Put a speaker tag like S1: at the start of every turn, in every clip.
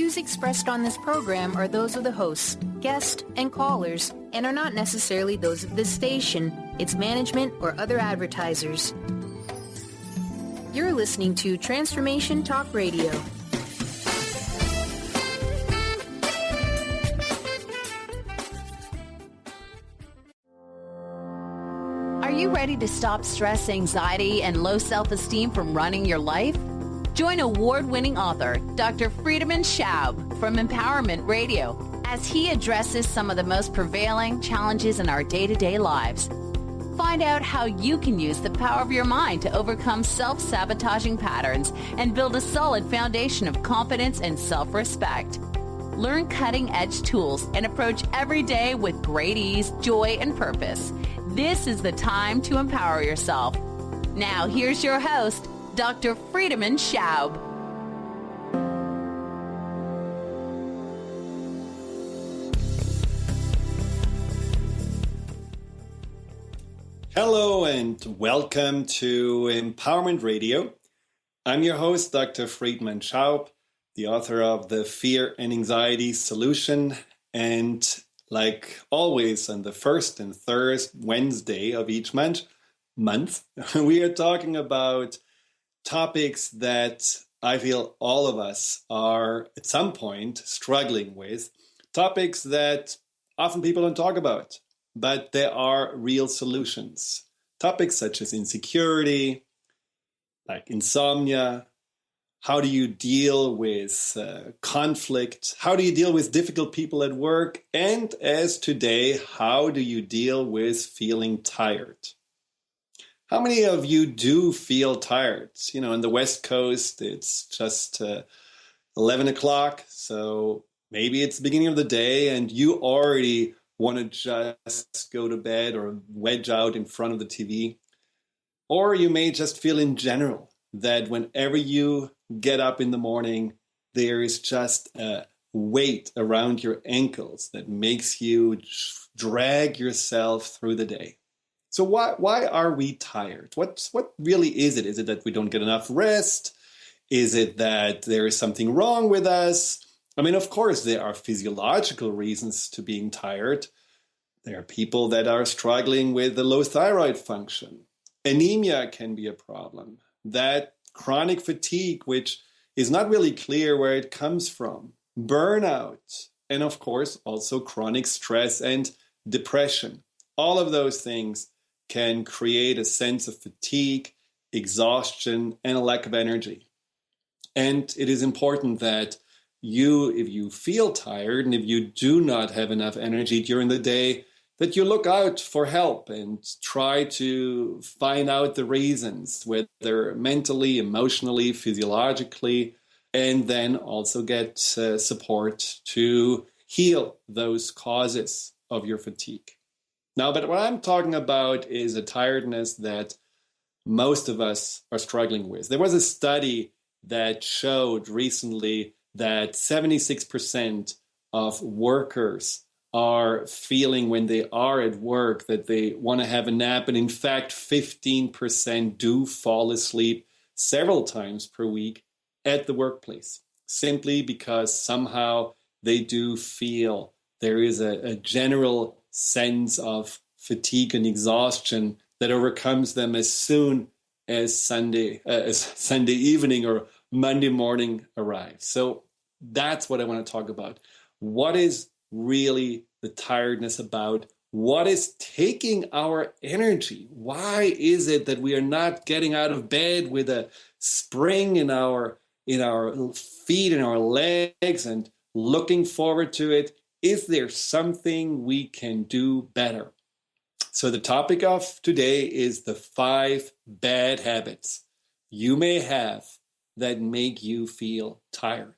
S1: views expressed on this program are those of the hosts, guests, and callers, and are not necessarily those of this station, its management, or other advertisers. You're listening to Transformation Talk Radio.
S2: Are you ready to stop stress, anxiety, and low self-esteem from running your life? Join award-winning author Dr. Friedemann Schaub from Empowerment Radio as he addresses some of the most prevailing challenges in our day-to-day lives. Find out how you can use the power of your mind to overcome self-sabotaging patterns and build a solid foundation of confidence and self-respect. Learn cutting-edge tools and approach every day with great ease, joy, and purpose. This is the time to empower yourself. Now, here's your host, Dr. Friedemann Schaub.
S3: Hello and welcome to Empowerment Radio. I'm your host, Dr. Friedemann Schaub, the author of The Fear and Anxiety Solution. And like always, on the first and third Wednesday of each month, we are talking about topics that I feel all of us are at some point struggling with, topics that often people don't talk about, but there are real solutions. Topics such as insecurity, like insomnia, how do you deal with conflict, how do you deal with difficult people at work, and as today, how do you deal with feeling tired? How many of you do feel tired? You know, on the West Coast, it's just 11 o'clock, so maybe it's the beginning of the day and you already want to just go to bed or wedge out in front of the TV. Or you may just feel in general that whenever you get up in the morning, there is just a weight around your ankles that makes you drag yourself through the day. So why are we tired? What really is it? Is it that we don't get enough rest? Is it that there is something wrong with us? I mean, of course, there are physiological reasons to being tired. There are people that are struggling with the low thyroid function. Anemia can be a problem. That chronic fatigue, which is not really clear where it comes from. Burnout. And of course, also chronic stress and depression. All of those things can create a sense of fatigue, exhaustion, and a lack of energy. And it is important that if you feel tired and if you do not have enough energy during the day, that you look out for help and try to find out the reasons, whether mentally, emotionally, physiologically, and then also get support to heal those causes of your fatigue. Now, but what I'm talking about is a tiredness that most of us are struggling with. There was a study that showed recently that 76% of workers are feeling when they are at work that they want to have a nap. And in fact, 15% do fall asleep several times per week at the workplace, simply because somehow they do feel there is a general sense of fatigue and exhaustion that overcomes them as soon as Sunday evening or Monday morning arrives. So that's what I want to talk about. What is really the tiredness about? What is taking our energy? Why is it that we are not getting out of bed with a spring in our feet and our legs and looking forward to it? Is there something we can do better? So the topic of today is the 5 bad habits you may have that make you feel tired.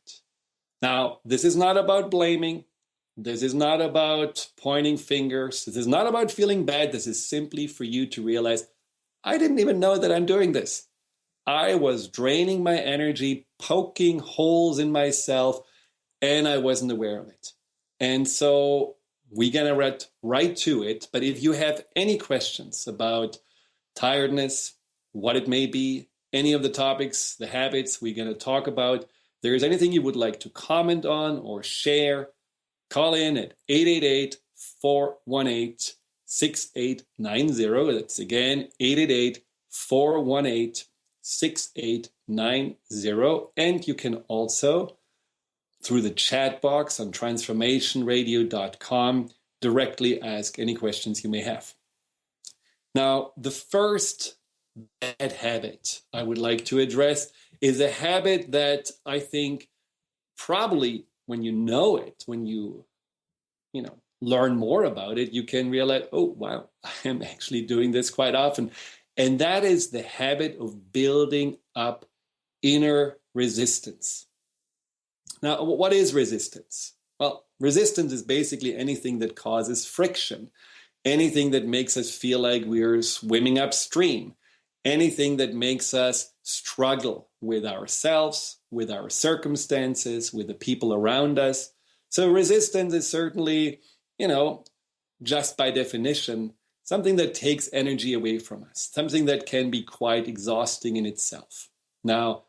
S3: Now, this is not about blaming. This is not about pointing fingers. This is not about feeling bad. This is simply for you to realize, I didn't even know that I'm doing this. I was draining my energy, poking holes in myself, and I wasn't aware of it. And so we're going to get right to it. But if you have any questions about tiredness, what it may be, any of the topics, the habits we're going to talk about, there is anything you would like to comment on or share, call in at 888-418-6890. That's again 888-418-6890. And you can also, through the chat box on transformationradio.com, directly ask any questions you may have. Now, the first bad habit I would like to address is a habit that I think probably when you know it, when you learn more about it, you can realize, oh, wow, I am actually doing this quite often. And that is the habit of building up inner resistance. Now, what is resistance? Well, resistance is basically anything that causes friction, anything that makes us feel like we're swimming upstream, anything that makes us struggle with ourselves, with our circumstances, with the people around us. So resistance is certainly, just by definition, something that takes energy away from us, something that can be quite exhausting in itself. Now,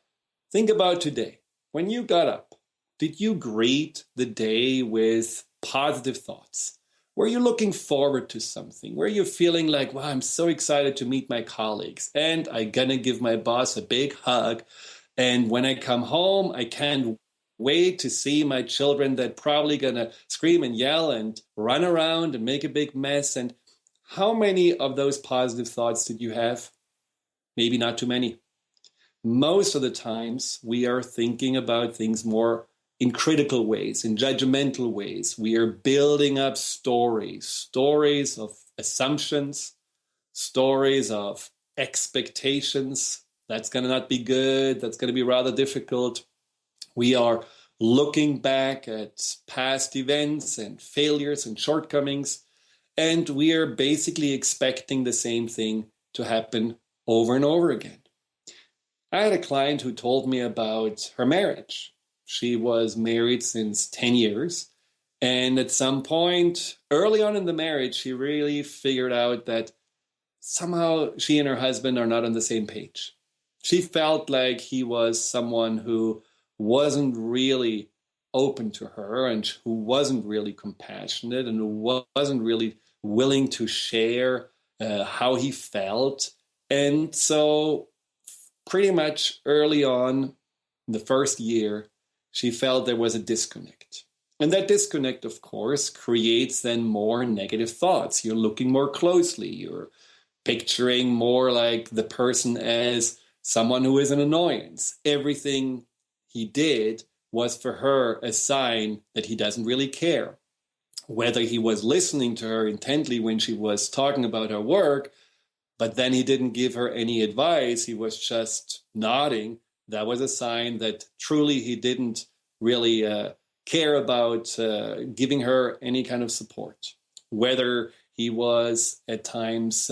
S3: think about today. When you got up, did you greet the day with positive thoughts? Were you looking forward to something? Were you feeling like, wow, I'm so excited to meet my colleagues and I'm going to give my boss a big hug. And when I come home, I can't wait to see my children that probably going to scream and yell and run around and make a big mess. And how many of those positive thoughts did you have? Maybe not too many. Most of the times we are thinking about things more in critical ways, in judgmental ways. We are building up stories of assumptions, stories of expectations. That's going to not be good. That's going to be rather difficult. We are looking back at past events and failures and shortcomings, and we are basically expecting the same thing to happen over and over again. I had a client who told me about her marriage. She was married since 10 years. And at some point, early on in the marriage, she really figured out that somehow she and her husband are not on the same page. She felt like he was someone who wasn't really open to her and who wasn't really compassionate and who wasn't really willing to share how he felt. And so pretty much early on, in the first year, she felt there was a disconnect. And that disconnect, of course, creates then more negative thoughts. You're looking more closely. You're picturing more like the person as someone who is an annoyance. Everything he did was for her a sign that he doesn't really care. Whether he was listening to her intently when she was talking about her work, but then he didn't give her any advice, he was just nodding, that was a sign that truly he didn't really care about giving her any kind of support. Whether he was at times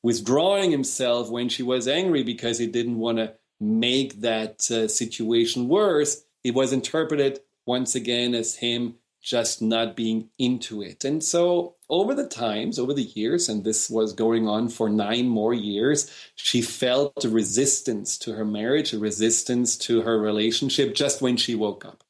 S3: withdrawing himself when she was angry because he didn't want to make that situation worse, it was interpreted once again as him just not being into it. And so over the years, and this was going on for 9 more years, she felt a resistance to her marriage, a resistance to her relationship just when she woke up.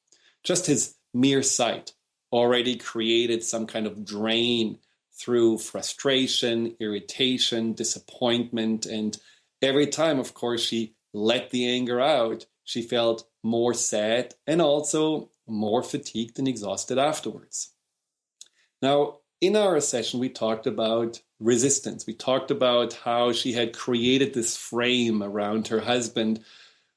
S3: Just his mere sight already created some kind of drain through frustration, irritation, disappointment. And every time, of course, she let the anger out, she felt more sad and also more fatigued and exhausted afterwards. Now, in our session, we talked about resistance. We talked about how she had created this frame around her husband,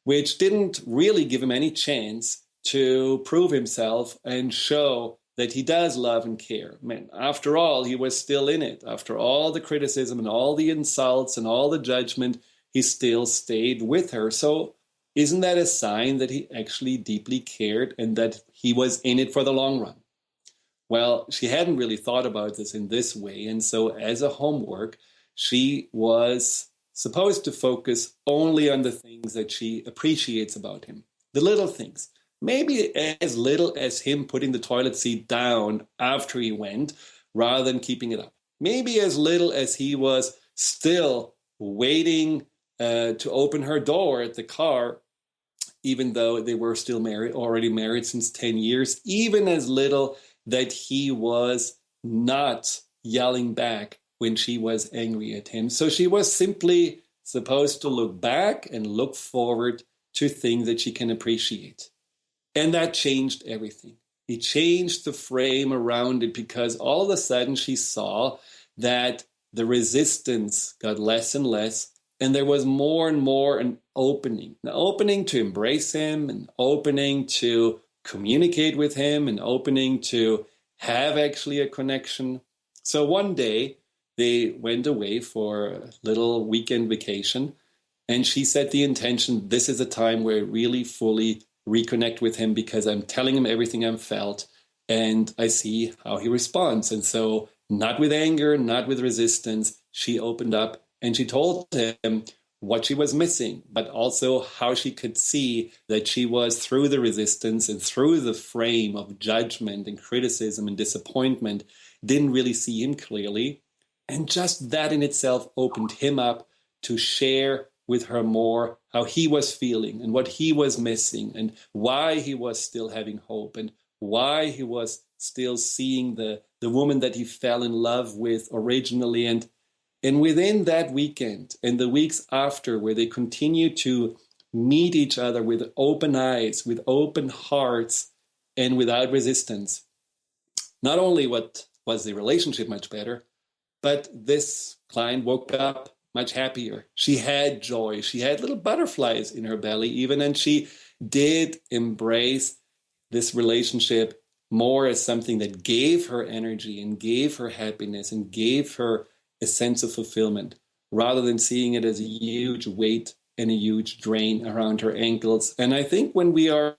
S3: which didn't really give him any chance to prove himself and show that he does love and care. Man, after all, he was still in it. After all the criticism and all the insults and all the judgment, he still stayed with her. So isn't that a sign that he actually deeply cared and that he was in it for the long run? Well, she hadn't really thought about this in this way. And so as a homework, she was supposed to focus only on the things that she appreciates about him. The little things. Maybe as little as him putting the toilet seat down after he went, rather than keeping it up. Maybe as little as he was still waiting to open her door at the car even though they were still already married since 10 years, even as little that he was not yelling back when she was angry at him. So she was simply supposed to look back and look forward to things that she can appreciate. And that changed everything. It changed the frame around it, because all of a sudden she saw that the resistance got less and less, and there was more and more an opening to embrace him, an opening to communicate with him, an opening to have actually a connection. So one day they went away for a little weekend vacation, and she set the intention, this is a time where I really fully reconnect with him, because I'm telling him everything I've felt and I see how he responds. And so, not with anger, not with resistance, she opened up and she told him what she was missing, but also how she could see that she was, through the resistance and through the frame of judgment and criticism and disappointment, didn't really see him clearly. And just that in itself opened him up to share with her more how he was feeling and what he was missing and why he was still having hope and why he was still seeing the woman that he fell in love with originally. And within that weekend and the weeks after, where they continued to meet each other with open eyes, with open hearts, and without resistance, not only was the relationship much better, but this client woke up much happier. She had joy. She had little butterflies in her belly even, and she did embrace this relationship more as something that gave her energy and gave her happiness and gave her a sense of fulfillment, rather than seeing it as a huge weight and a huge drain around her ankles. And I think when we are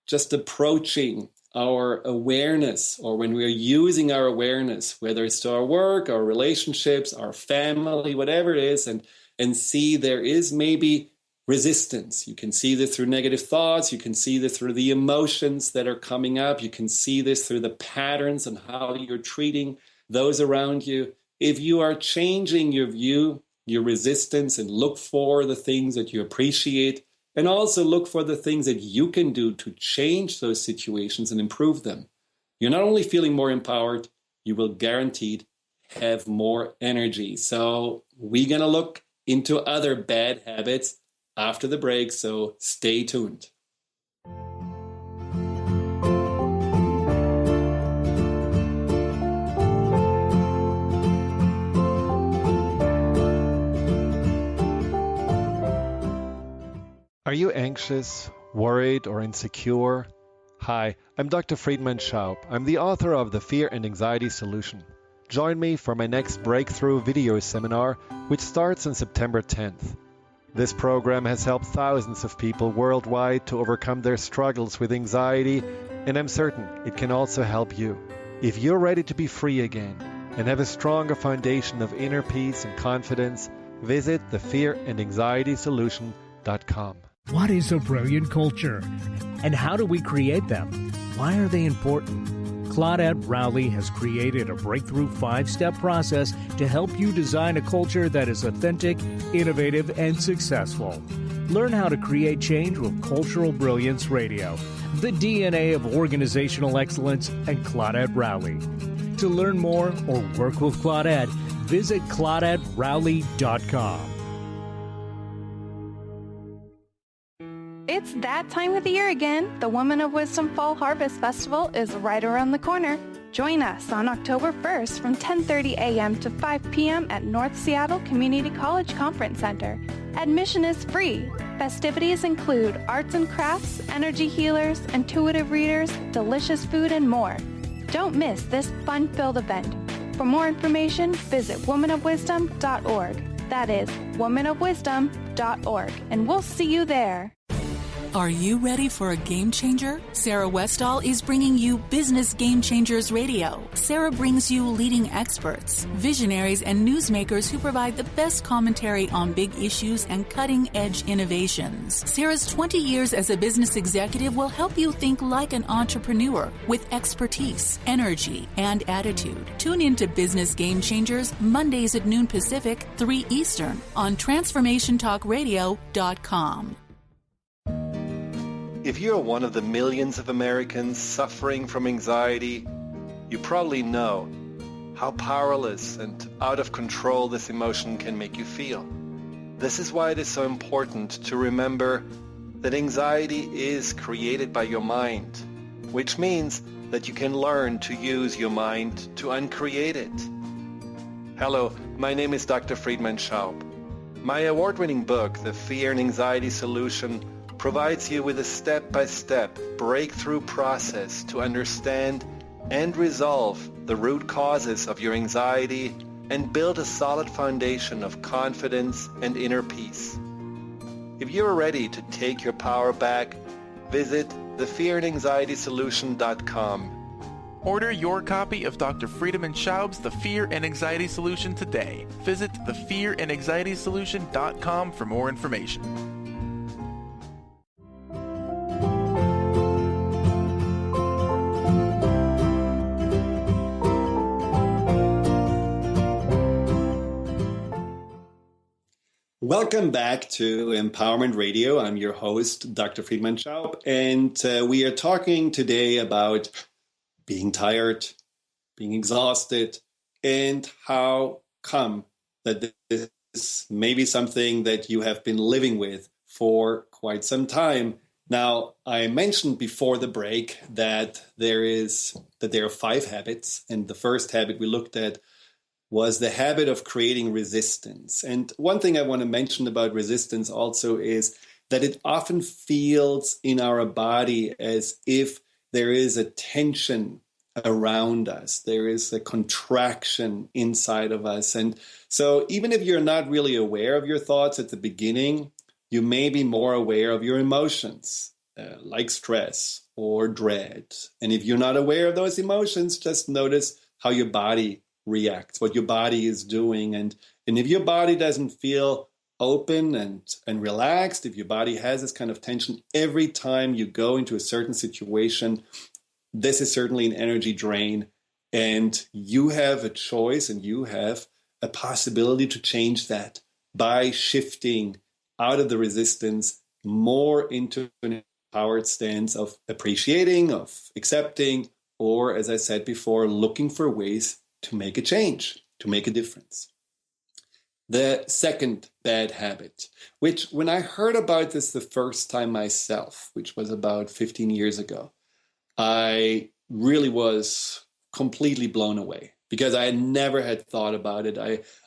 S3: just approaching our awareness, or when we are using our awareness, whether it's to our work, our relationships, our family, whatever it is, and see there is maybe resistance. You can see this through negative thoughts. You can see this through the emotions that are coming up. You can see this through the patterns and how you're treating those around you. If you are changing your view, your resistance, and look for the things that you appreciate, and also look for the things that you can do to change those situations and improve them, you're not only feeling more empowered, you will guaranteed have more energy. So we're going to look into other bad habits after the break, so stay tuned.
S4: Are you anxious, worried, or insecure? Hi, I'm Dr. Friedemann Schaub. I'm the author of The Fear and Anxiety Solution. Join me for my next breakthrough video seminar, which starts on September 10th. This program has helped thousands of people worldwide to overcome their struggles with anxiety, and I'm certain it can also help you. If you're ready to be free again and have a stronger foundation of inner peace and confidence, visit thefearandanxietysolution.com.
S5: What is a brilliant culture? And how do we create them? Why are they important? Claudette Rowley has created a breakthrough 5-step process to help you design a culture that is authentic, innovative, and successful. Learn how to create change with Cultural Brilliance Radio, the DNA of organizational excellence, and Claudette Rowley. To learn more or work with Claudette, visit ClaudetteRowley.com.
S6: It's that time of the year again. The Woman of Wisdom Fall Harvest Festival is right around the corner. Join us on October 1st from 10:30 a.m. to 5 p.m. at North Seattle Community College Conference Center. Admission is free. Festivities include arts and crafts, energy healers, intuitive readers, delicious food, and more. Don't miss this fun-filled event. For more information, visit womanofwisdom.org. That is womanofwisdom.org, and we'll see you there.
S7: Are you ready for a game changer? Sarah Westall is bringing you Business Game Changers Radio. Sarah brings you leading experts, visionaries, and newsmakers who provide the best commentary on big issues and cutting-edge innovations. Sarah's 20 years as a business executive will help you think like an entrepreneur with expertise, energy, and attitude. Tune in to Business Game Changers Mondays at noon Pacific, 3 Eastern on TransformationTalkRadio.com.
S4: If you're one of the millions of Americans suffering from anxiety, you probably know how powerless and out of control this emotion can make you feel. This is why it is so important to remember that anxiety is created by your mind, which means that you can learn to use your mind to uncreate it. Hello, my name is Dr. Friedemann Schaub. My award-winning book, The Fear and Anxiety Solution, provides you with a step-by-step breakthrough process to understand and resolve the root causes of your anxiety and build a solid foundation of confidence and inner peace. If you're ready to take your power back, visit thefearandanxietysolution.com.
S8: Order your copy of Dr. Friedemann Schaub's The Fear and Anxiety Solution today. Visit thefearandanxietysolution.com for more information.
S3: Welcome back to Empowerment Radio. I'm your host, Dr. Friedemann Schaub, and we are talking today about being tired, being exhausted, and how come that this may be something that you have been living with for quite some time. Now, I mentioned before the break that there are 5 habits, and the first habit we looked at was the habit of creating resistance. And one thing I want to mention about resistance also is that it often feels in our body as if there is a tension around us. There is a contraction inside of us. And so even if you're not really aware of your thoughts at the beginning, you may be more aware of your emotions, like stress or dread. And if you're not aware of those emotions, just notice how your body reacts, what your body is doing. And if your body doesn't feel open and relaxed, if your body has this kind of tension every time you go into a certain situation, this is certainly an energy drain. And you have a choice and you have a possibility to change that by shifting out of the resistance more into an empowered stance of appreciating, of accepting, or as I said before, looking for ways to make a change, to make a difference. The second bad habit, which when I heard about this the first time myself, which was about 15 years ago, I really was completely blown away because I never had thought about it.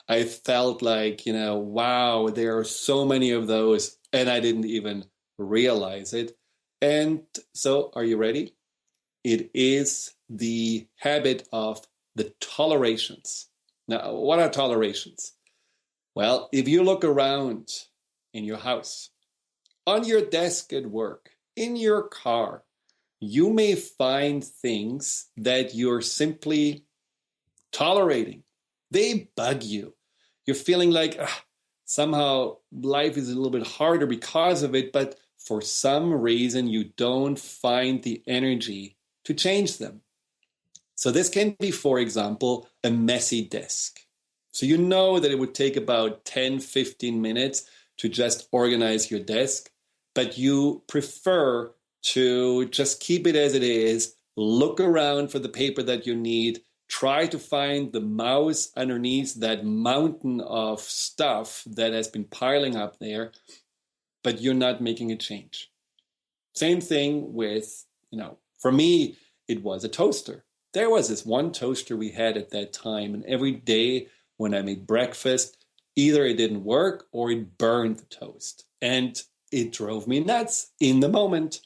S3: I felt like, wow, there are so many of those and I didn't even realize it. And so are you ready? It is the habit of the tolerations. Now, what are tolerations? Well, if you look around in your house, on your desk at work, in your car, you may find things that you're simply tolerating. They bug you. You're feeling like somehow life is a little bit harder because of it, but for some reason you don't find the energy to change them. So this can be, for example, a messy desk. So you know that it would take about 10, 15 minutes to just organize your desk, but you prefer to just keep it as it is, look around for the paper that you need, try to find the mouse underneath that mountain of stuff that has been piling up there, but you're not making a change. Same thing with, for me, it was a toaster. There was this one toaster we had at that time, and every day when I made breakfast, either it didn't work or it burned the toast. And it drove me nuts in the moment.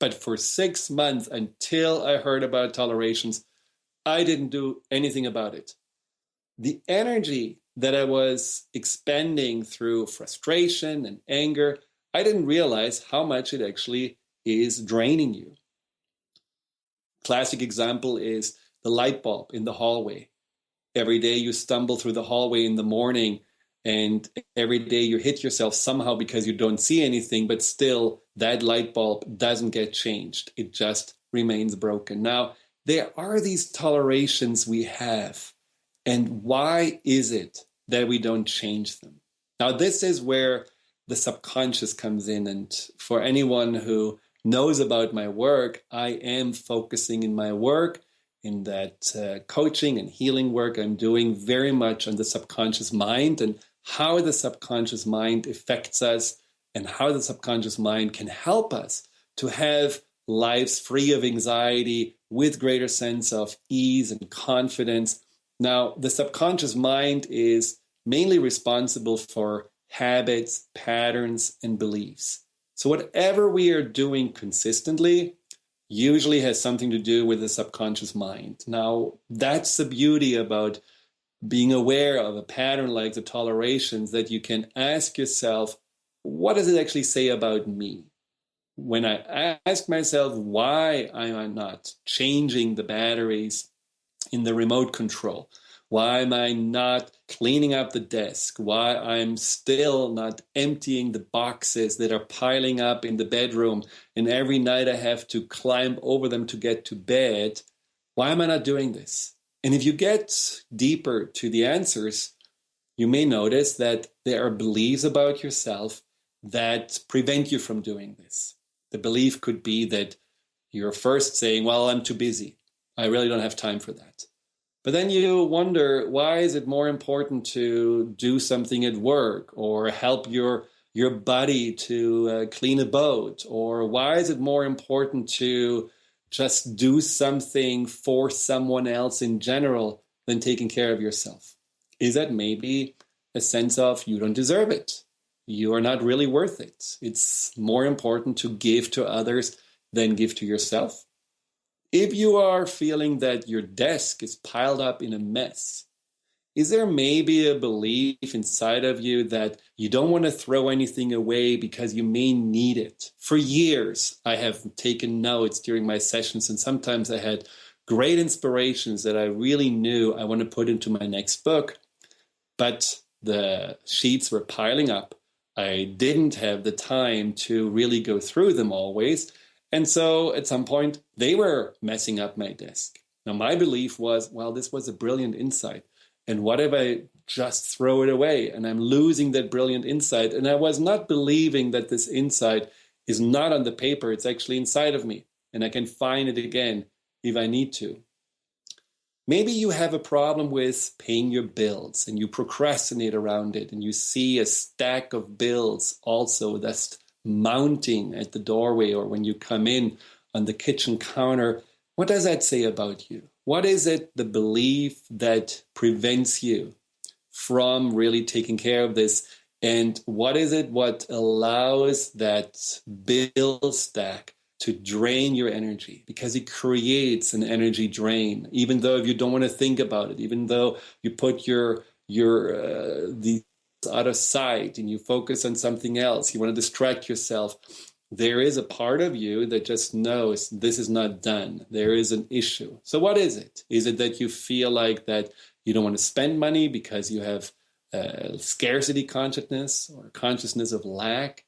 S3: But for 6 months, until I heard about tolerations, I didn't do anything about it. The energy that I was expending through frustration and anger, I didn't realize how much it actually is draining you. Classic example is the light bulb in the hallway. Every day you stumble through the hallway in the morning, and every day you hit yourself somehow because you don't see anything, but still that light bulb doesn't get changed. It just remains broken. Now, there are these tolerations we have, and why is it that we don't change them? Now, this is where the subconscious comes in, and for anyone who knows about my work, I am focusing in my work, in that coaching and healing work I'm doing, very much on the subconscious mind and how the subconscious mind affects us and how the subconscious mind can help us to have lives free of anxiety with greater sense of ease and confidence. Now, the subconscious mind is mainly responsible for habits, patterns, and beliefs. So whatever we are doing consistently usually has something to do with the subconscious mind. Now, that's the beauty about being aware of a pattern like the tolerations, that you can ask yourself, what does it actually say about me? When I ask myself, why am I not changing the batteries in the remote control? Why am I not cleaning up the desk? Why I'm still not emptying the boxes that are piling up in the bedroom and every night I have to climb over them to get to bed? Why am I not doing this? And if you get deeper to the answers, you may notice that there are beliefs about yourself that prevent you from doing this. The belief could be that you're first saying, well, I'm too busy. I really don't have time for that. But then you wonder, why is it more important to do something at work or help your buddy to clean a boat? Or why is it more important to just do something for someone else in general than taking care of yourself? Is that maybe a sense of you don't deserve it? You are not really worth it. It's more important to give to others than give to yourself. If you are feeling that your desk is piled up in a mess, is there maybe a belief inside of you that you don't want to throw anything away because you may need it? For years, I have taken notes during my sessions, and sometimes I had great inspirations that I really knew I want to put into my next book, but the sheets were piling up. I didn't have the time to really go through them always. And so at some point, they were messing up my desk. Now, my belief was, well, this was a brilliant insight. And what if I just throw it away and I'm losing that brilliant insight? And I was not believing that this insight is not on the paper. It's actually inside of me. And I can find it again if I need to. Maybe you have a problem with paying your bills and you procrastinate around it and you see a stack of bills also that's mounting at the doorway or when you come in on the kitchen counter. What does that say about you? What is it, the belief that prevents you from really taking care of this? And what is it what allows that bill stack to drain your energy? Because it creates an energy drain, even though if you don't want to think about it, even though you put the out of sight and you focus on something else, you want to distract yourself, there is a part of you that just knows this is not done. There is an issue. So what is it? Is it that you feel like that you don't want to spend money because you have scarcity consciousness or consciousness of lack?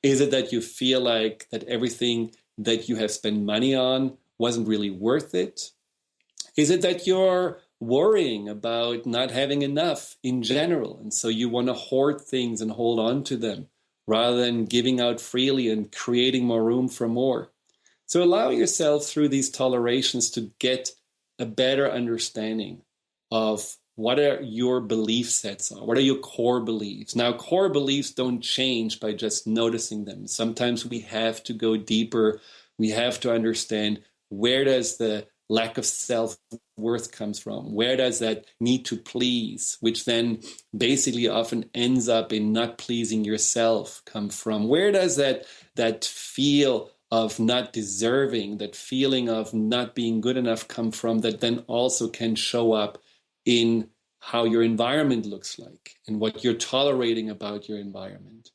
S3: Is it that you feel like that everything that you have spent money on wasn't really worth it? Is it that you're worrying about not having enough in general, and so you want to hoard things and hold on to them rather than giving out freely and creating more room for more? So allow yourself through these tolerations to get a better understanding of what are your belief sets are. What are your core beliefs? Now, core beliefs don't change by just noticing them. Sometimes we have to go deeper. We have to understand, where does the lack of self-worth comes from? Where does that need to please, which then basically often ends up in not pleasing yourself, come from? Where does that feel of not deserving, that feeling of not being good enough come from, that then also can show up in how your environment looks like and what you're tolerating about your environment?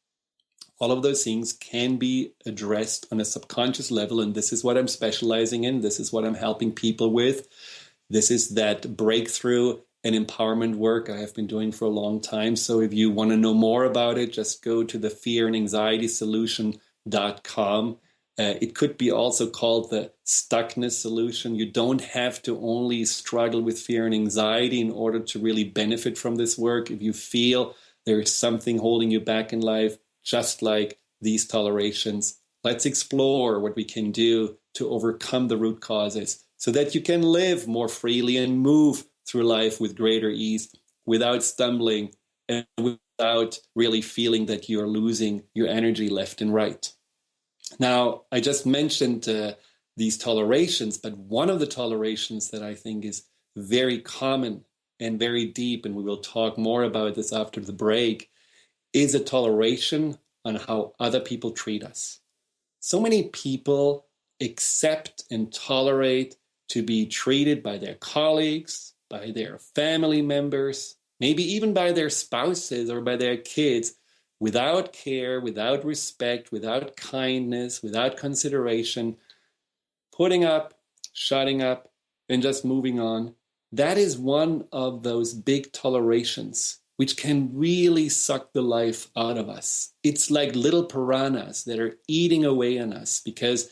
S3: All of those things can be addressed on a subconscious level, and this is what I'm specializing in. This is what I'm helping people with. This is that breakthrough and empowerment work I have been doing for a long time. So if you want to know more about it, just go to the fearandanxietysolution.com. It could be also called the stuckness solution. You don't have to only struggle with fear and anxiety in order to really benefit from this work. If you feel there is something holding you back in life, just like these tolerations, Let's explore what we can do to overcome the root causes so that you can live more freely and move through life with greater ease without stumbling and without really feeling that you're losing your energy left and right. Now, I just mentioned these tolerations, but one of the tolerations that I think is very common and very deep, and we will talk more about this after the break, is a toleration on how other people treat us. So many people accept and tolerate to be treated by their colleagues, by their family members, maybe even by their spouses or by their kids, without care, without respect, without kindness, without consideration, putting up, shutting up, and just moving on. That is one of those big tolerations which can really suck the life out of us. It's like little piranhas that are eating away on us, because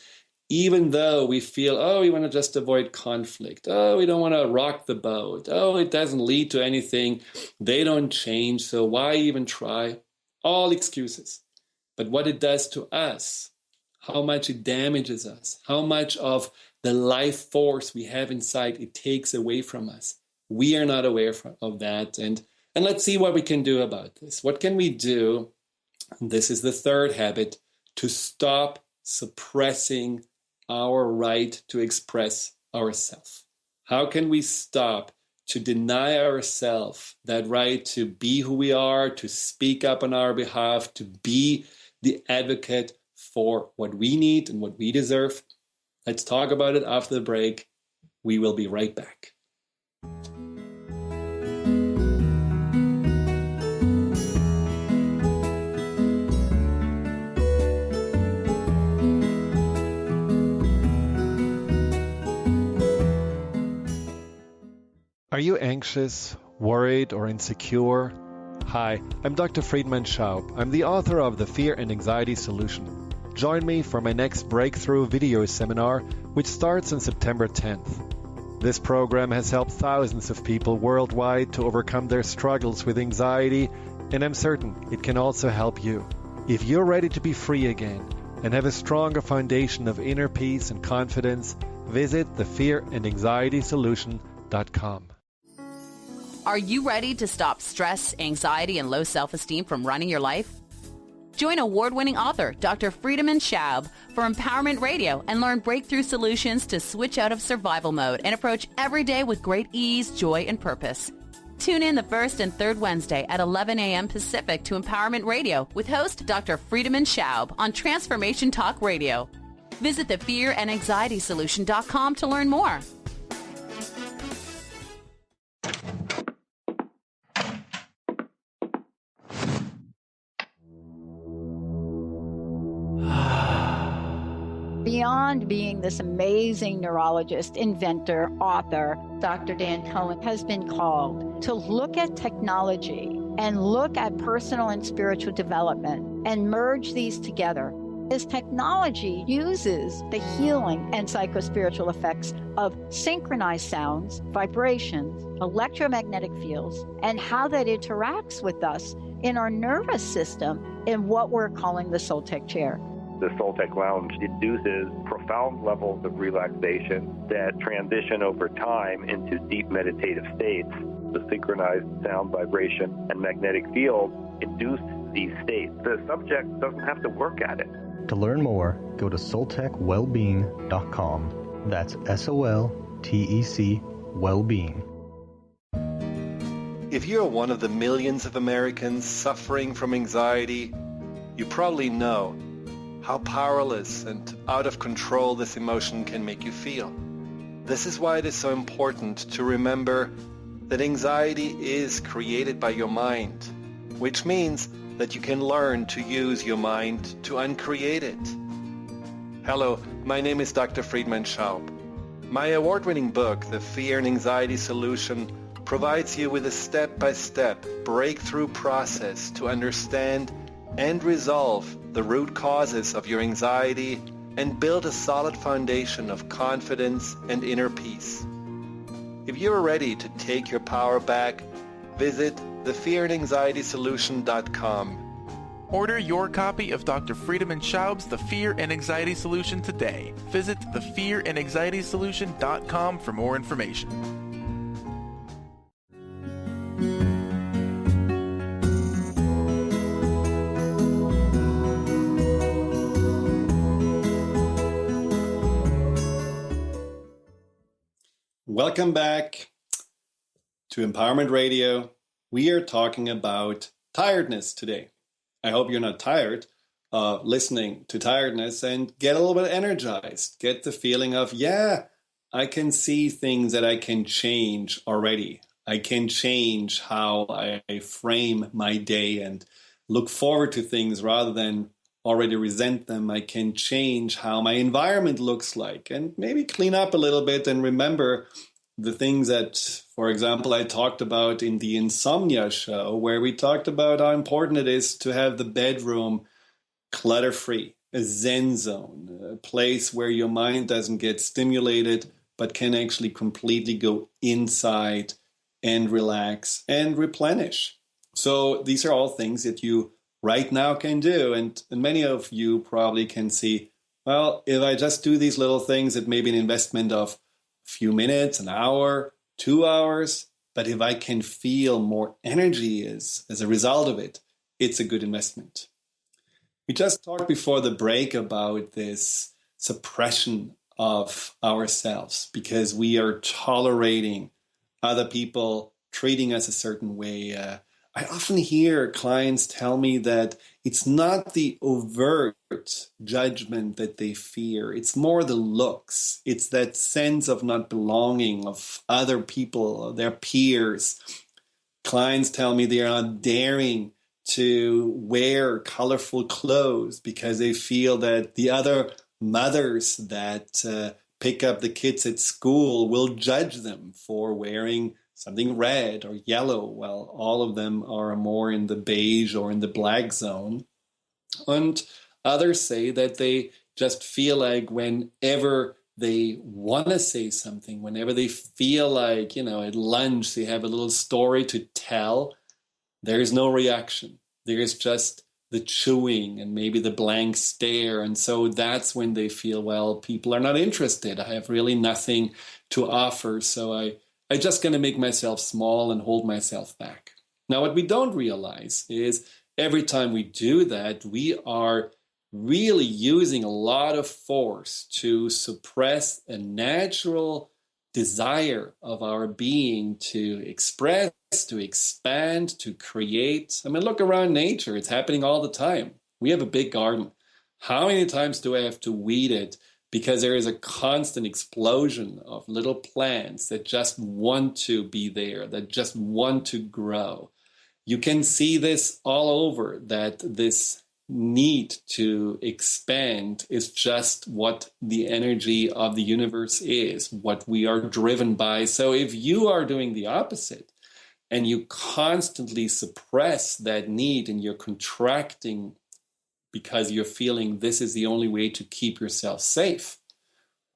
S3: even though we feel, oh, we want to just avoid conflict, oh, we don't want to rock the boat, oh, it doesn't lead to anything, they don't change, so why even try? All excuses. But what it does to us, how much it damages us, how much of the life force we have inside it takes away from us. We are not aware of that. And let's see what we can do about this. What can we do? This is the third habit, to stop suppressing our right to express ourselves. How can we stop to deny ourselves that right to be who we are, to speak up on our behalf, to be the advocate for what we need and what we deserve? Let's talk about it after the break. We will be right back.
S4: Are you anxious, worried, or insecure? Hi, I'm Dr. Friedemann Schaub. I'm the author of The Fear and Anxiety Solution. Join me for my next breakthrough video seminar, which starts on September 10th. This program has helped thousands of people worldwide to overcome their struggles with anxiety, and I'm certain it can also help you. If you're ready to be free again and have a stronger foundation of inner peace and confidence, visit thefearandanxietysolution.com.
S2: Are you ready to stop stress, anxiety, and low self-esteem from running your life? Join award-winning author Dr. Friedemann Schaub for Empowerment Radio and learn breakthrough solutions to switch out of survival mode and approach every day with great ease, joy, and purpose. Tune in the first and third Wednesday at 11 a.m. Pacific to Empowerment Radio with host Dr. Friedemann Schaub on Transformation Talk Radio. Visit thefearandanxietysolution.com to learn more.
S9: Beyond being this amazing neurologist, inventor, author, Dr. Dan Cohen has been called to look at technology and look at personal and spiritual development and merge these together. His technology uses the healing and psychospiritual effects of synchronized sounds, vibrations, electromagnetic fields, and how that interacts with us in our nervous system in what we're calling the Soul Tech chair.
S10: The Soul Tech Lounge induces profound levels of relaxation that transition over time into deep meditative states. The synchronized sound, vibration, and magnetic field induce these states. The subject doesn't have to work at it.
S11: To learn more, go to soltechwellbeing.com. That's SOLTEC Wellbeing.
S4: If you're one of the millions of Americans suffering from anxiety, you probably know how powerless and out of control this emotion can make you feel. This is why it is so important to remember that anxiety is created by your mind, which means that you can learn to use your mind to uncreate it. Hello, my name is Dr. Friedemann Schaub. My award-winning book, The Fear and Anxiety Solution, provides you with a step-by-step breakthrough process to understand and resolve the root causes of your anxiety and build a solid foundation of confidence and inner peace. If you are ready to take your power back, visit thefearandanxietysolution.com.
S8: Order your copy of Dr. Friedemann Schaub's The Fear and Anxiety Solution today. Visit thefearandanxietysolution.com for more information.
S3: Welcome back to Empowerment Radio. We are talking about tiredness today. I hope you're not tired of listening to tiredness and get a little bit energized. Get the feeling of, yeah, I can see things that I can change already. I can change how I frame my day and look forward to things rather than already resent them. I can change how my environment looks like and maybe clean up a little bit and remember the things that, for example, I talked about in the insomnia show, where we talked about how important it is to have the bedroom clutter-free, a zen zone, a place where your mind doesn't get stimulated, but can actually completely go inside and relax and replenish. So these are all things that you right now can do. And many of you probably can see, well, if I just do these little things, it may be an investment of a few minutes, an hour, 2 hours. But if I can feel more energy as a result of it, it's a good investment. We just talked before the break about this suppression of ourselves because we are tolerating other people treating us a certain way. I often hear clients tell me that it's not the overt judgment that they fear. It's more the looks. It's that sense of not belonging, of other people, their peers. Clients tell me they are not daring to wear colorful clothes because they feel that the other mothers that pick up the kids at school will judge them for wearing something red or yellow. Well, all of them are more in the beige or in the black zone. And others say that they just feel like whenever they want to say something, whenever they feel like, at lunch they have a little story to tell, there is no reaction. There is just the chewing and maybe the blank stare. And so that's when they feel, well, people are not interested. I have really nothing to offer. So I just going to make myself small and hold myself back. Now, what we don't realize is every time we do that, we are really using a lot of force to suppress a natural desire of our being to express, to expand, to create. I mean, look around nature. It's happening all the time. We have a big garden. How many times do I have to weed it? Because there is a constant explosion of little plants that just want to be there, that just want to grow. You can see this all over, that this need to expand is just what the energy of the universe is, what we are driven by. So if you are doing the opposite and you constantly suppress that need and you're contracting because you're feeling this is the only way to keep yourself safe,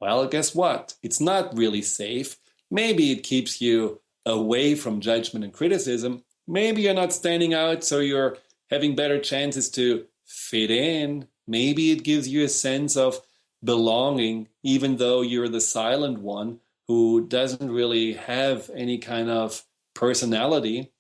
S3: well, guess what? It's not really safe. Maybe it keeps you away from judgment and criticism. Maybe you're not standing out, so you're having better chances to fit in. Maybe it gives you a sense of belonging, even though you're the silent one who doesn't really have any kind of personality,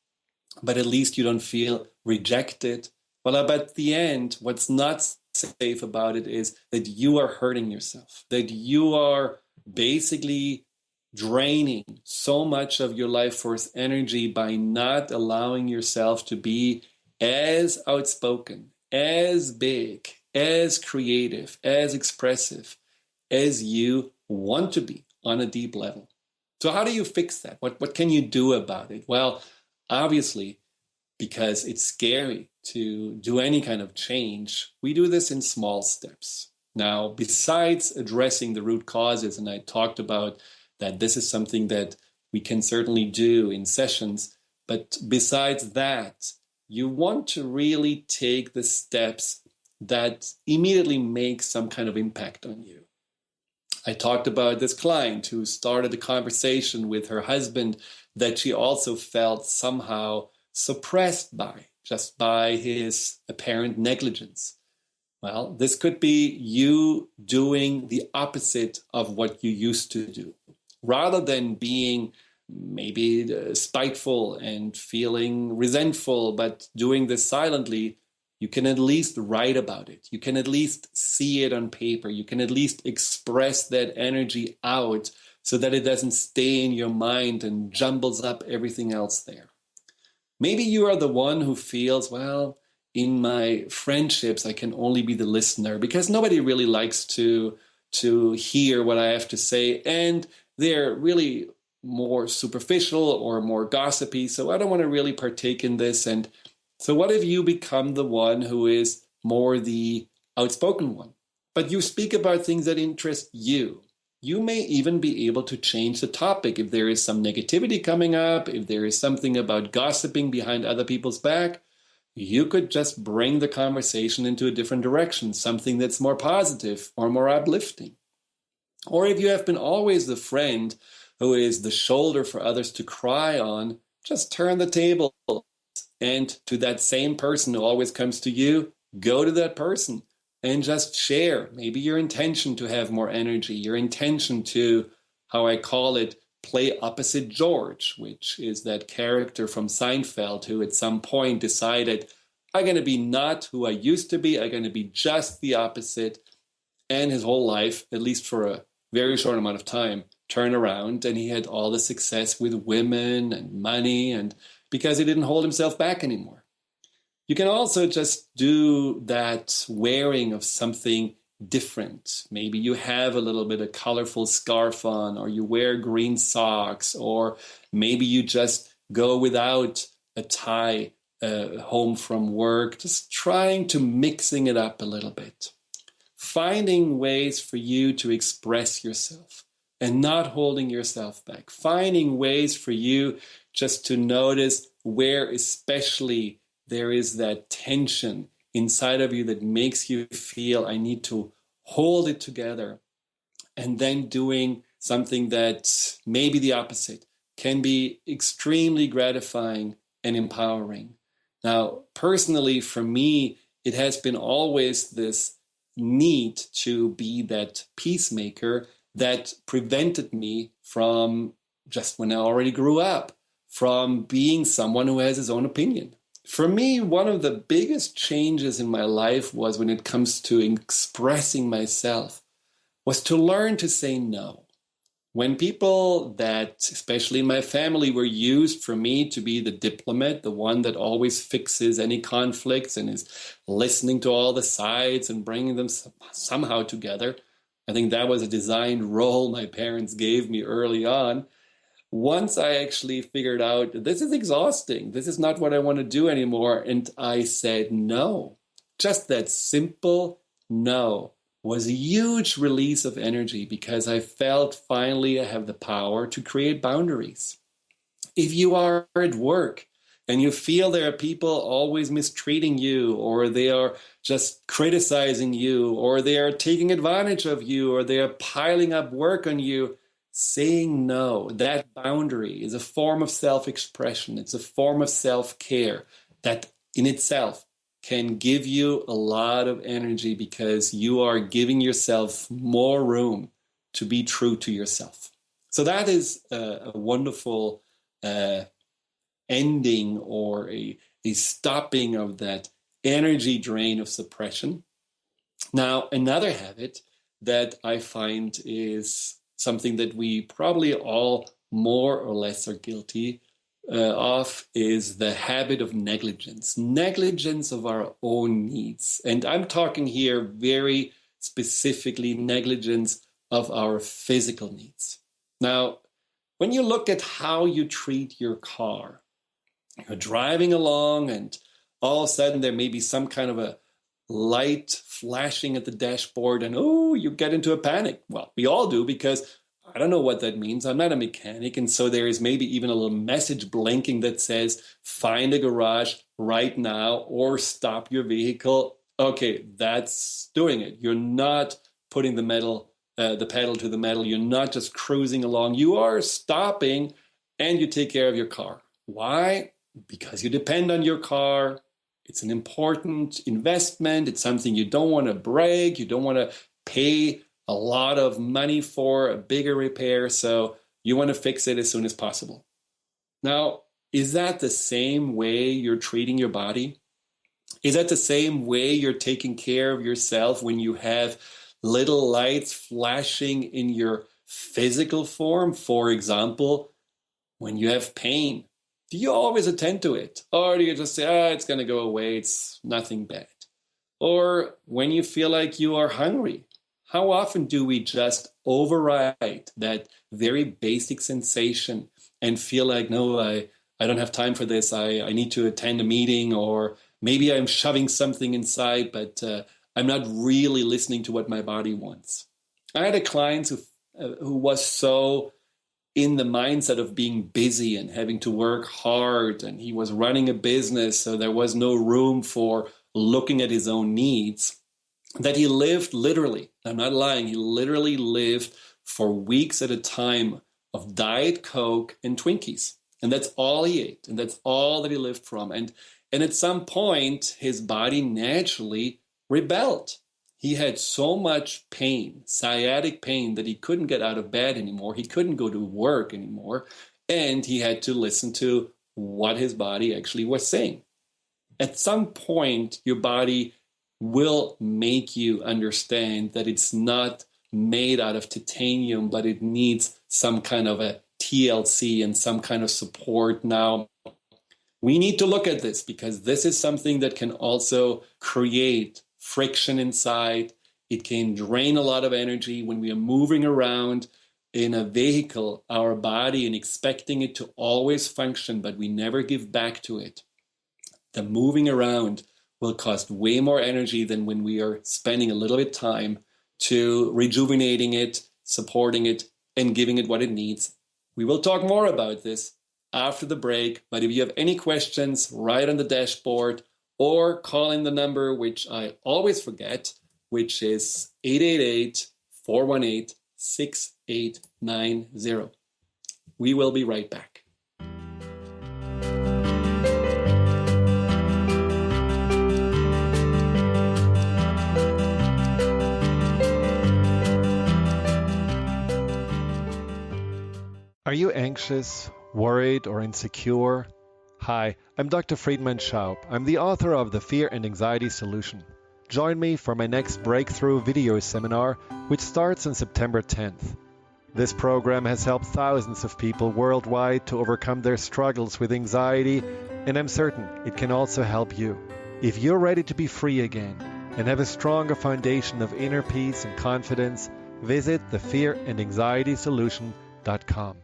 S3: but at least you don't feel rejected. Well, but at the end, what's not safe about it is that you are hurting yourself, that you are basically draining so much of your life force energy by not allowing yourself to be as outspoken, as big, as creative, as expressive as you want to be on a deep level. So how do you fix that? What can you do about it? Well, obviously, because it's scary to do any kind of change, we do this in small steps. Now, besides addressing the root causes, and I talked about that this is something that we can certainly do in sessions, but besides that, you want to really take the steps that immediately make some kind of impact on you. I talked about this client who started a conversation with her husband that she also felt somehow suppressed by. just by his apparent negligence? Well, this could be you doing the opposite of what you used to do. Rather than being maybe spiteful and feeling resentful, but doing this silently, you can at least write about it. You can at least see it on paper. You can at least express that energy out so that it doesn't stay in your mind and jumbles up everything else there. Maybe you are the one who feels, well, in my friendships, I can only be the listener because nobody really likes to hear what I have to say. And they're really more superficial or more gossipy. So I don't want to really partake in this. And so what if you become the one who is more the outspoken one? But you speak about things that interest you. You may even be able to change the topic. If there is some negativity coming up, if there is something about gossiping behind other people's back, you could just bring the conversation into a different direction, something that's more positive or more uplifting. Or if you have been always the friend who is the shoulder for others to cry on, just turn the table. And to that same person who always comes to you, go to that person and just share maybe your intention to have more energy, your intention to, how I call it, play opposite George, which is that character from Seinfeld who at some point decided, I'm going to be not who I used to be, I'm going to be just the opposite. And his whole life, at least for a very short amount of time, turned around and he had all the success with women and money, and because he didn't hold himself back anymore. You can also just do that wearing of something different. Maybe you have a little bit of colorful scarf on, or you wear green socks, or maybe you just go without a tie home from work, just trying to mixing it up a little bit. Finding ways for you to express yourself and not holding yourself back. Finding ways for you just to notice where especially there is that tension inside of you that makes you feel I need to hold it together. And then doing something that maybe the opposite can be extremely gratifying and empowering. Now, personally, for me, it has been always this need to be that peacemaker that prevented me from, just when I already grew up, from being someone who has his own opinion. For me, one of the biggest changes in my life was when it comes to expressing myself, was to learn to say no. When people that, especially in my family, were used for me to be the diplomat, the one that always fixes any conflicts and is listening to all the sides and bringing them somehow together, I think that was a designed role my parents gave me early on. Once I actually figured out this is exhausting, this is not what I want to do anymore, and I said no. Just that simple no was a huge release of energy because I felt finally I have the power to create boundaries. If you are at work and you feel there are people always mistreating you, or they are just criticizing you, or they are taking advantage of you, or they are piling up work on you, saying no, that boundary is a form of self-expression. It's a form of self-care that in itself can give you a lot of energy because you are giving yourself more room to be true to yourself. So that is a wonderful ending or a stopping of that energy drain of suppression. Now, another habit that I find is something that we probably all more or less are guilty of is the habit of negligence of our own needs. And I'm talking here very specifically negligence of our physical needs. Now, when you look at how you treat your car, you're driving along and all of a sudden there may be some kind of a light flashing at the dashboard and you get into a panic. Well, we all do because I don't know what that means. I'm not a mechanic. And so there is maybe even a little message blinking that says, find a garage right now or stop your vehicle. Okay, that's doing it. You're not putting the pedal to the metal. You're not just cruising along. You are stopping and you take care of your car. Why? Because you depend on your car. It's an important investment. It's something you don't want to break. You don't want to pay a lot of money for a bigger repair. So you want to fix it as soon as possible. Now, is that the same way you're treating your body? Is that the same way you're taking care of yourself when you have little lights flashing in your physical form? For example, when you have pain, do you always attend to it? Or do you just say, it's going to go away, it's nothing bad? Or when you feel like you are hungry, how often do we just override that very basic sensation and feel like, no, I don't have time for this, I need to attend a meeting, or maybe I'm shoving something inside, but I'm not really listening to what my body wants. I had a client who was so in the mindset of being busy and having to work hard, and he was running a business, so there was no room for looking at his own needs, that he lived literally, I'm not lying, he literally lived for weeks at a time of Diet Coke and Twinkies. And that's all he ate, and that's all that he lived from. And at some point, his body naturally rebelled. He had so much pain, sciatic pain, that he couldn't get out of bed anymore. He couldn't go to work anymore. And he had to listen to what his body actually was saying. At some point, your body will make you understand that it's not made out of titanium, but it needs some kind of a TLC and some kind of support. Now, we need to look at this because this is something that can also create friction inside. It can drain a lot of energy when we are moving around in a vehicle, our body, and expecting it to always function, but we never give back to it. The moving around will cost way more energy than when we are spending a little bit of time to rejuvenating it, supporting it, and giving it what it needs. We will talk more about this after the break, but if you have any questions, write on the dashboard or call in the number, which I always forget, which is 888-418-6890. We will be right back.
S4: Are you anxious, worried, or insecure? Hi, I'm Dr. Friedemann Schaub. I'm the author of The Fear and Anxiety Solution. Join me for my next breakthrough video seminar, which starts on September 10th. This program has helped thousands of people worldwide to overcome their struggles with anxiety, and I'm certain it can also help you. If you're ready to be free again and have a stronger foundation of inner peace and confidence, visit thefearandanxietysolution.com.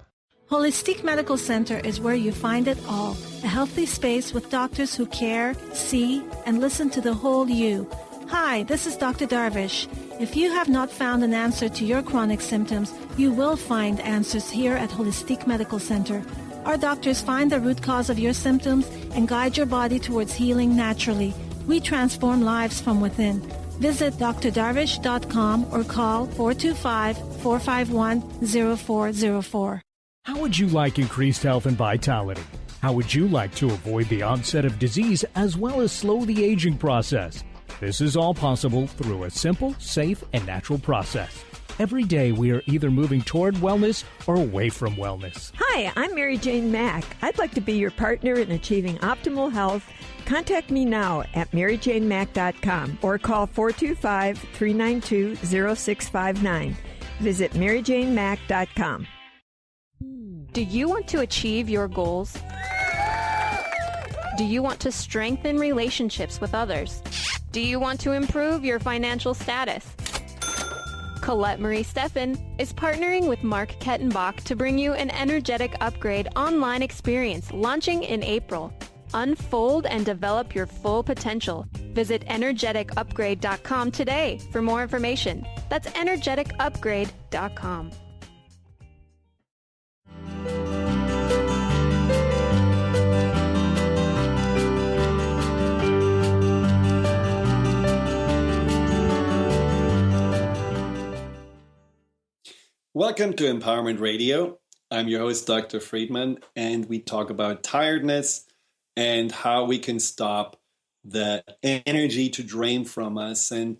S12: Holistic Medical Center is where you find it all. A healthy space with doctors who care, see, and listen to the whole you. Hi, this is Dr. Darvish. If you have not found an answer to your chronic symptoms, you will find answers here at Holistic Medical Center. Our doctors find the root cause of your symptoms and guide your body towards healing naturally. We transform lives from within. Visit drdarvish.com or call 425-451-0404.
S5: How would you like increased health and vitality? How would you like to avoid the onset of disease as well as slow the aging process? This is all possible through a simple, safe, and natural process. Every day we are either moving toward wellness or away from wellness.
S13: Hi, I'm Mary Jane Mack. I'd like to be your partner in achieving optimal health. Contact me now at maryjanemack.com or call 425-392-0659. Visit maryjanemack.com.
S14: Do you want to achieve your goals? Do you want to strengthen relationships with others? Do you want to improve your financial status? Colette Marie Steffen is partnering with Mark Kettenbach to bring you an energetic upgrade online experience launching in April. Unfold and develop your full potential. Visit energeticupgrade.com today for more information. That's energeticupgrade.com.
S3: Welcome to Empowerment Radio. I'm your host, Dr. Friedemann, and we talk about tiredness and how we can stop the energy to drain from us. And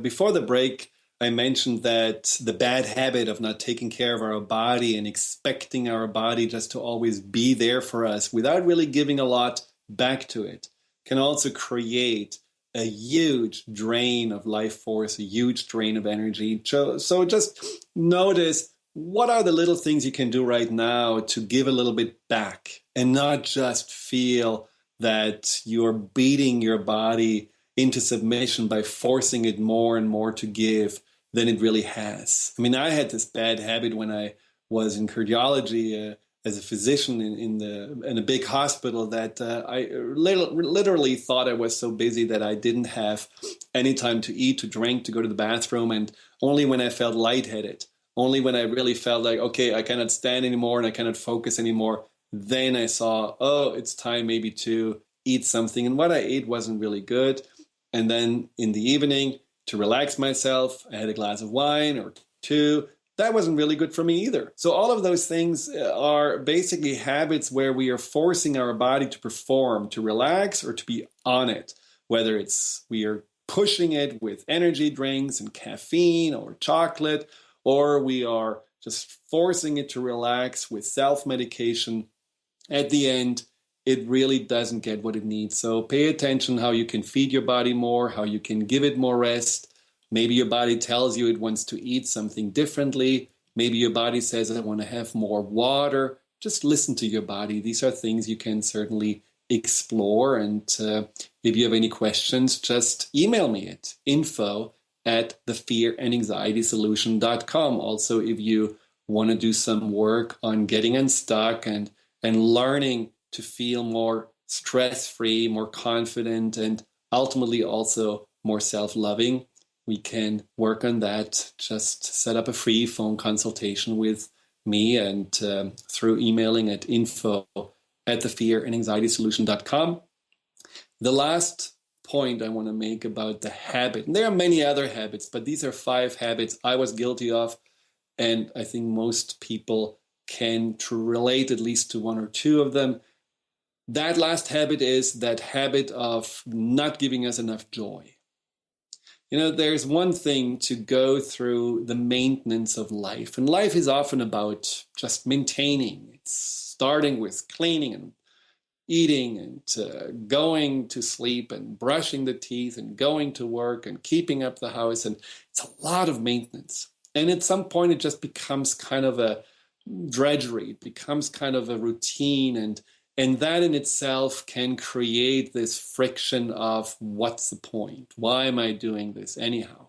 S3: before the break, I mentioned that the bad habit of not taking care of our body and expecting our body just to always be there for us without really giving a lot back to it can also create a huge drain of life force, a huge drain of energy. So just notice, what are the little things you can do right now to give a little bit back and not just feel that you're beating your body into submission by forcing it more and more to give than it really has. I mean, I had this bad habit when I was in cardiology as a physician in a big hospital that I literally thought I was so busy that I didn't have any time to eat, to drink, to go to the bathroom, and only when I felt lightheaded, only when I really felt like, okay, I cannot stand anymore and I cannot focus anymore, then I saw, oh, it's time maybe to eat something. And what I ate wasn't really good. And then in the evening, to relax myself, I had a glass of wine or two. That wasn't really good for me either. So all of those things are basically habits where we are forcing our body to perform, to relax, or to be on it. Whether it's we are pushing it with energy drinks and caffeine or chocolate, or we are just forcing it to relax with self-medication. At the end, it really doesn't get what it needs. So pay attention how you can feed your body more, how you can give it more rest. Maybe your body tells you it wants to eat something differently. Maybe your body says, I want to have more water. Just listen to your body. These are things you can certainly explore. And if you have any questions, just email me at info@thefearandanxietysolution.com. Also, if you want to do some work on getting unstuck and learning to feel more stress-free, more confident, and ultimately also more self-loving, we can work on that. Just set up a free phone consultation with me and through emailing at info@thefearandanxietysolution.com. The last point I want to make about the habit, and there are many other habits, but these are 5 habits I was guilty of, and I think most people can relate at least to 1 or 2 of them. That last habit is that habit of not giving us enough joy. You know, there's one thing to go through the maintenance of life, and life is often about just maintaining. It's starting with cleaning and eating and going to sleep and brushing the teeth and going to work and keeping up the house, and it's a lot of maintenance. And at some point, it just becomes kind of a drudgery. It becomes kind of a routine, and that in itself can create this friction of what's the point? Why am I doing this anyhow?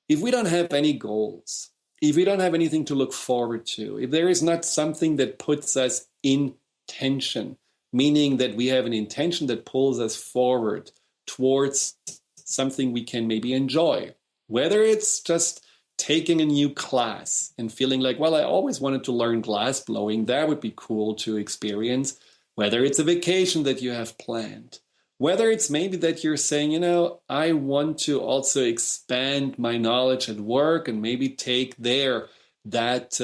S3: If we don't have any goals, if we don't have anything to look forward to, if there is not something that puts us in tension, meaning that we have an intention that pulls us forward towards something we can maybe enjoy, whether it's just taking a new class and feeling like, well, I always wanted to learn glass blowing, that would be cool to experience, whether it's a vacation that you have planned, whether it's maybe that you're saying, you know, I want to also expand my knowledge at work and maybe take there that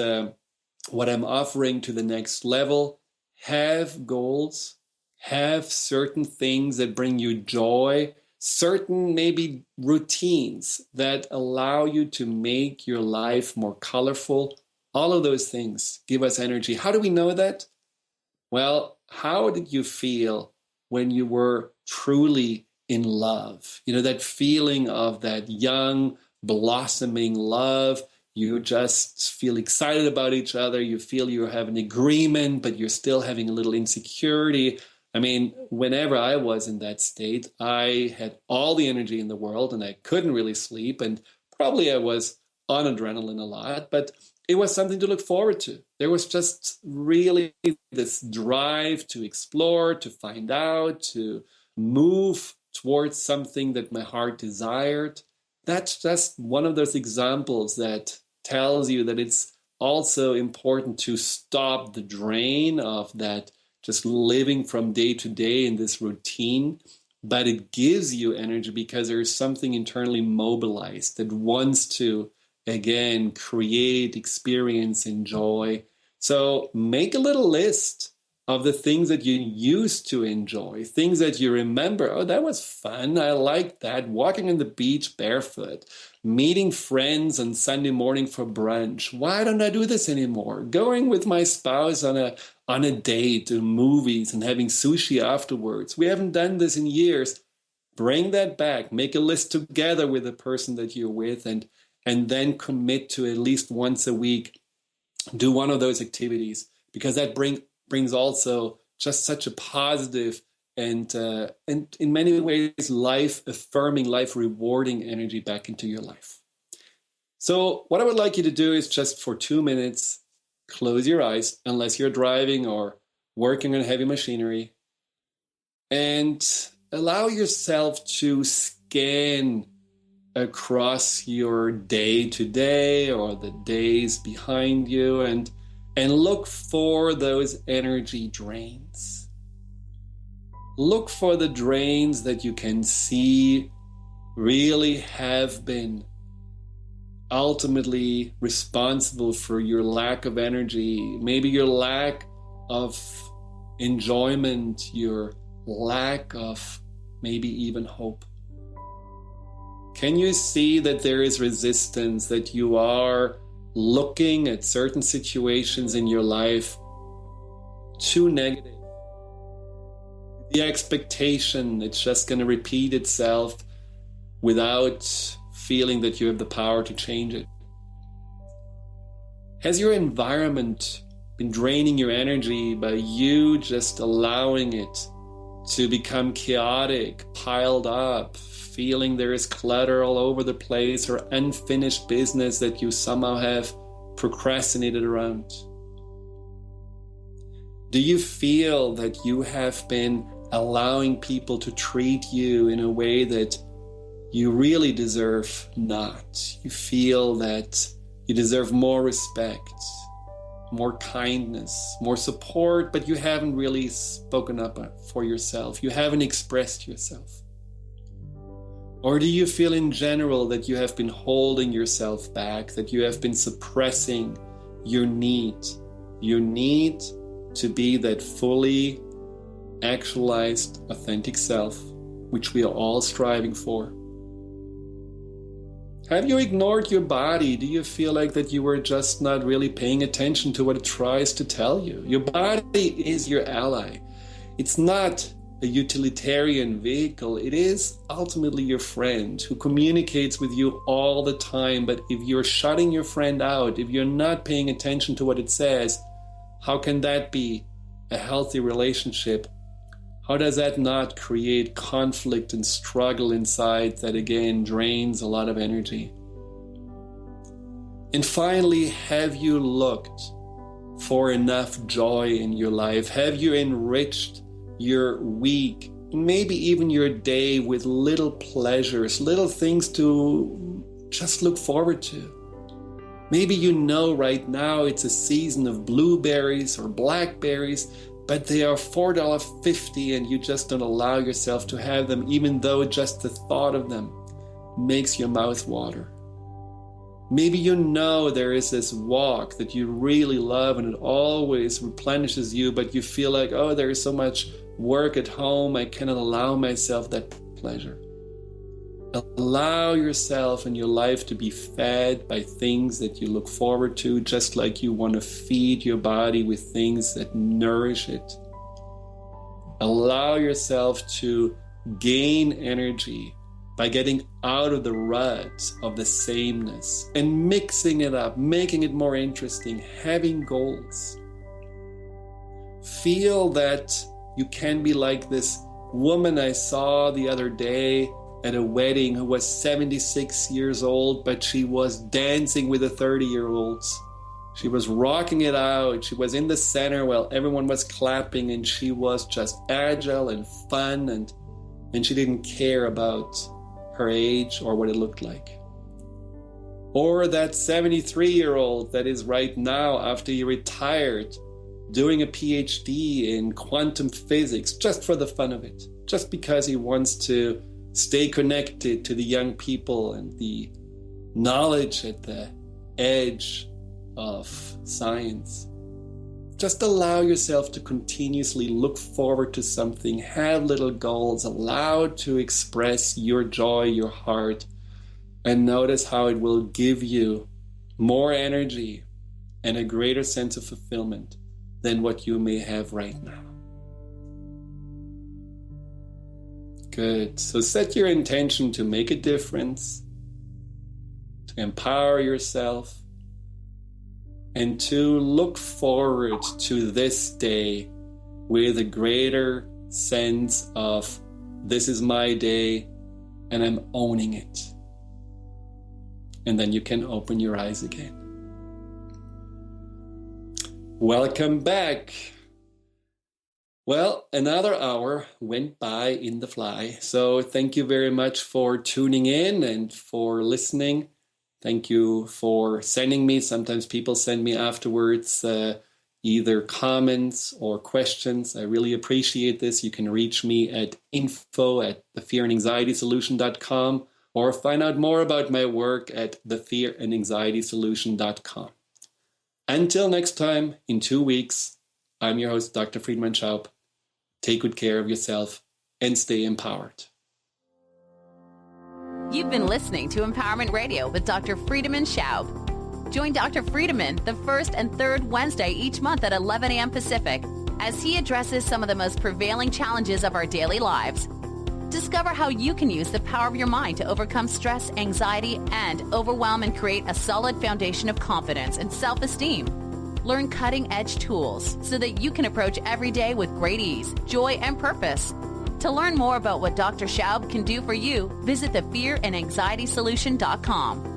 S3: what I'm offering to the next level. Have goals, have certain things that bring you joy, certain maybe routines that allow you to make your life more colorful. All of those things give us energy. How do we know that? Well, how did you feel when you were truly in love? You know, that feeling of that young, blossoming love. You just feel excited about each other. You feel you have an agreement, but you're still having a little insecurity. I mean, whenever I was in that state, I had all the energy in the world and I couldn't really sleep. And probably I was on adrenaline a lot, but it was something to look forward to. There was just really this drive to explore, to find out, to move towards something that my heart desired. That's just one of those examples that tells you that it's also important to stop the drain of that just living from day to day in this routine, but it gives you energy because there's something internally mobilized that wants to, again, create, experience, enjoy. So make a little list of the things that you used to enjoy, things that you remember. Oh, that was fun. I liked that. Walking on the beach barefoot, meeting friends on Sunday morning for brunch. Why don't I do this anymore? Going with my spouse on a date to movies and having sushi afterwards. We haven't done this in years. Bring that back. Make a list together with the person that you're with and then commit to at least once a week. Do one of those activities, because that brings also just such a positive and in many ways life-affirming, life-rewarding energy back into your life. So what I would like you to do is just for 2 minutes, close your eyes, unless you're driving or working on heavy machinery, and allow yourself to scan across your day to day or the days behind you and look for those energy drains. Look for the drains that you can see really have been ultimately responsible for your lack of energy, maybe your lack of enjoyment, your lack of maybe even hope. Can you see that there is resistance, that you are looking at certain situations in your life too negative? The expectation it's just going to repeat itself without feeling that you have the power to change it. Has your environment been draining your energy by you just allowing it to become chaotic, piled up, feeling there is clutter all over the place or unfinished business that you somehow have procrastinated around? Do you feel that you have been allowing people to treat you in a way that you really deserve not? You feel that you deserve more respect, more kindness, more support, but you haven't really spoken up for yourself. You haven't expressed yourself. Or do you feel in general that you have been holding yourself back, that you have been suppressing your need to be that fully actualized, authentic self, which we are all striving for? Have you ignored your body? Do you feel like that you were just not really paying attention to what it tries to tell you? Your body is your ally. It's not a utilitarian vehicle. It is ultimately your friend who communicates with you all the time. But if you're shutting your friend out, if you're not paying attention to what it says, how can that be a healthy relationship? How does that not create conflict and struggle inside that again drains a lot of energy? And finally, have you looked for enough joy in your life? Have you enriched your week, maybe even your day, with little pleasures, little things to just look forward to? Maybe you know right now it's a season of blueberries or blackberries, but they are $4.50 and you just don't allow yourself to have them, even though just the thought of them makes your mouth water. Maybe you know there is this walk that you really love and it always replenishes you, but you feel like, oh, there is so much work at home, I cannot allow myself that pleasure. Allow yourself and your life to be fed by things that you look forward to, just like you want to feed your body with things that nourish it. Allow yourself to gain energy by getting out of the rut of the sameness and mixing it up, making it more interesting, having goals. Feel that you can be like this woman I saw the other day at a wedding who was 76 years old, but she was dancing with the 30-year-olds. She was rocking it out. She was in the center while everyone was clapping, and she was just agile and fun, and she didn't care about her age or what it looked like. Or that 73-year-old that is right now, after he retired, doing a PhD in quantum physics just for the fun of it, just because he wants to stay connected to the young people and the knowledge at the edge of science. Just allow yourself to continuously look forward to something, have little goals, allow to express your joy, your heart, and notice how it will give you more energy and a greater sense of fulfillment than what you may have right now. Good. So set your intention to make a difference, to empower yourself, and to look forward to this day with a greater sense of this is my day and I'm owning it. And then you can open your eyes again. Welcome back. Well, another hour went by in the fly. So thank you very much for tuning in and for listening. Thank you for sending me. Sometimes people send me afterwards either comments or questions. I really appreciate this. You can reach me at info@thefearandanxietysolution.com or find out more about my work at thefearandanxietysolution.com. Until next time, in 2 weeks, I'm your host, Dr. Friedemann Schaub. Take good care of yourself and stay empowered.
S2: You've been listening to Empowerment Radio with Dr. Friedemann Schaub. Join Dr. Friedemann the first and third Wednesday each month at 11 a.m. Pacific as he addresses some of the most prevailing challenges of our daily lives. Discover how you can use the power of your mind to overcome stress, anxiety, and overwhelm and create a solid foundation of confidence and self-esteem. Learn cutting-edge tools so that you can approach every day with great ease, joy, and purpose. To learn more about what Dr. Schaub can do for you, visit thefearandanxietysolution.com.